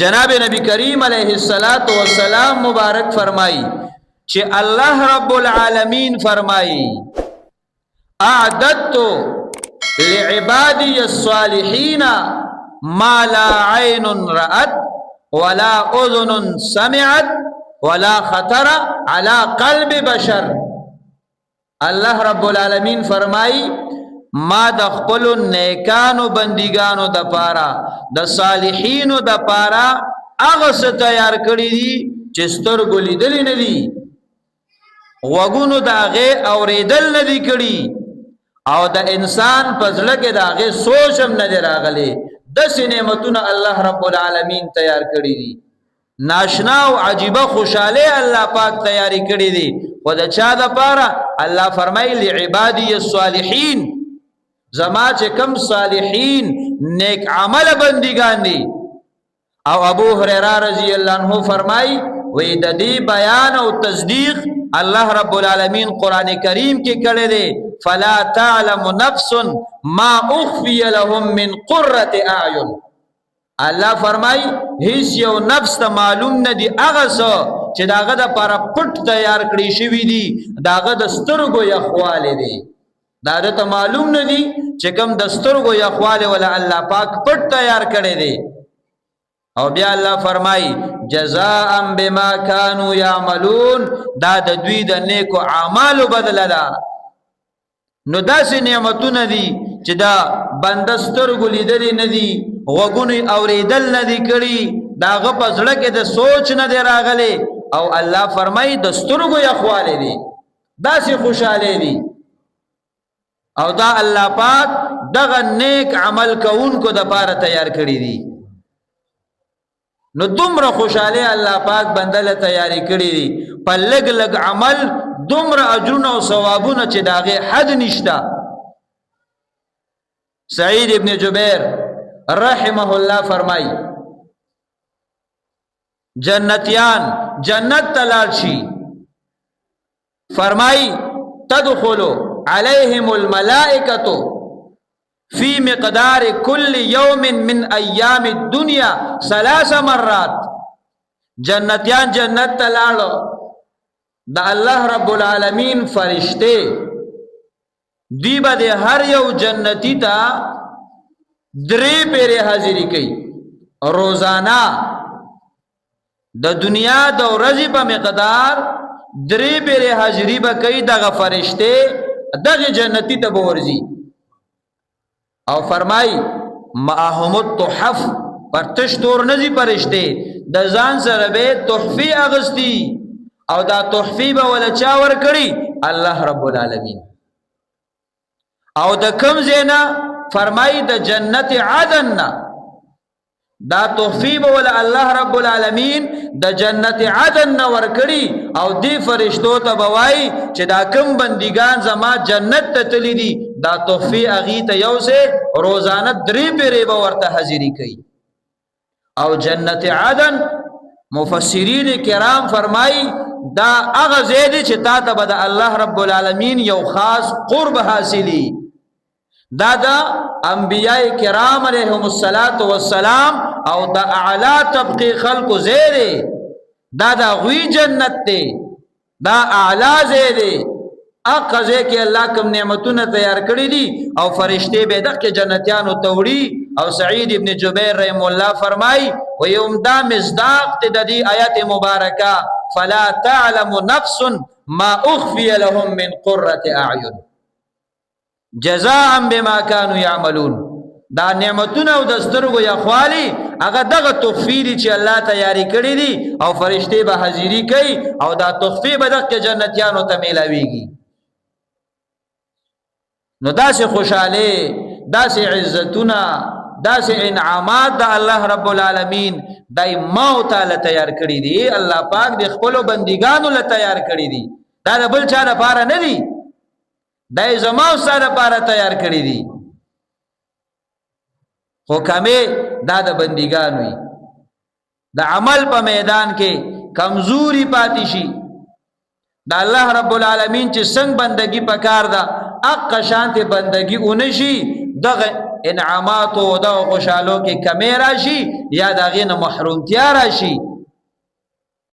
جناب نبی کریم علیہ السلام مبارک فرمائی کہ اللہ رب العالمین فرمائی اعددت لعبادی الصالحین ما لا عین رأت ولا اذن سمعت ولا خطر على قلب بشر. اللہ رب العالمین فرمائی ما د خپل نیکانو بندگانو د پارا د صالحینو د پارا هغه څه تیار کړی دي چې سترګو لیدلی نه دي، غوږونو د هغې اورېدل نه دي کړي، او د انسان په زړه کې د هغې سوچ هم نه دی راغلی. داسې نعمتونه الله رب العالمین تیار کړي دي، ناشنا او عجیبه خوشحالی الله پاک تیاری کړي دي. خو د چا دپاره؟ الله فرمایي لعبادی الصالحین، زما چې کم صالحین نیک عمل بندگان دي. او ابو هريره رضی الله عنه فرمای وی د دې بیان او تصدیق الله رب العالمین قران کریم کې کړی دی. فلا تعلم نفس ما اخفي لهم من قرة اعین. الله فرمای هیڅ یو نفس ته معلوم نه دی هغه څه چې داغه د پاره پټ تیار کړی شوی دی، داغه د سترګو یخواله دی. دا ته معلوم نه دی چې کوم د سترګو یخواله ولا الله پاک پټ تیار کړی دی. او بیا الله فرمای جزاء بما كانوا يعملون، دا د دوی د نیکو اعمالو بدله ده. نو داسې نعمتونه دي چې دا بنده سترګو لیدلی نه دي، غوږونه اورېدل نه دي کړي، د هغه په زړه کې د سوچ نه دی راغلی، او الله فرمای د سترګو یخوالی دي، داسې خوشحالی دي. او دا الله پاک دغه نیک عمل کوونکو د پاره تیار کړی دي. نو دومره خوشحالی الله پاک بندله تیاری کړی دي، په لږ لږ عمل دومره اجرونه او ثوابونه چې د هغې حد نشته. سعید ابن جبیر رحمه الله فرمای جنتیان جنت ته لاړ شي، فرمای تدخلوا عليهم الملائكة في مقدار كل يوم من أيام الدنيا 3 مرات. جنتیان جنت تلاړو، د الله رب العالمین فرشته دی به د هر یو جنتی ته 3 پیره حاضری کوي روزانه. د دنیا د ورځې په مقدار 3 پیره حاضری به کوي دغه فرشته دغه جنتی ته ورځي. او فرمای معهم التحف، پر تشتور نزی فرشته د ځان سره به تحفه اغستی، او دا تحفه به ولا چا ور کړی؟ الله رب العالمین. او د کم زینا فرمای د جنت عدن، دا تحفه به ولا الله رب العالمین د جنت عدن ور کړی، او دی فرشتو ته بوای چې دا کم بندگان زما جنت ته تللی دي، دا تحفه اغي ته یو سه روزانه 3 پیره به ورته حاضری کوي. او جنت عدن مفسرین کرام فرمای دا هغه ځای دی چې تا ته به د الله رب العالمین یو خاص قرب حاصلی. دا دا انبیاء کرام علیهم السلام او دا اعلی طبقه خلق زیره، دا دا غوی جنت دی، دا اعلی زیره. اقا زی که اللہ کم نعمتون تیار کردی دی، او فرشتے بیدق کے جنتیانو توڑی. او سعید ابن جبیر رحم اللہ فرمائی ویوم دا مصداق تدی آیت مبارکہ فلا تعلم نفس ما اخفی لهم من قرة اعین جزاء بما كانوا يعملون. دا نعمتونه او د سترګو یخوالی هغه دغه تحفې دي چې الله تیاری کړی دي، او فرشتې به حاضری کوي، او دا تحفې به دغه جنتیانو ته میلاویږي. نو داسې خوشحالی، داسې عزتونه، داسې انعامات د الله رب العالمین دای ما تعالی تیار کړی دي. الله پاک د خپلو بندګانو له تیار کړی دي، دا د بل چا لپاره نه دي، دای زما او ستا لپاره تیار کړی دي. خو کمې دا د بندګانو وي، د عمل په میدان کې کمزوري پاتې شي. د الله رب العالمین چې څنګه بندگی پکار ده اقا شانت بندگی اونشي، دغه انعامات او د خوشالو کې کمی راشي یا د غین محرومتیا راشي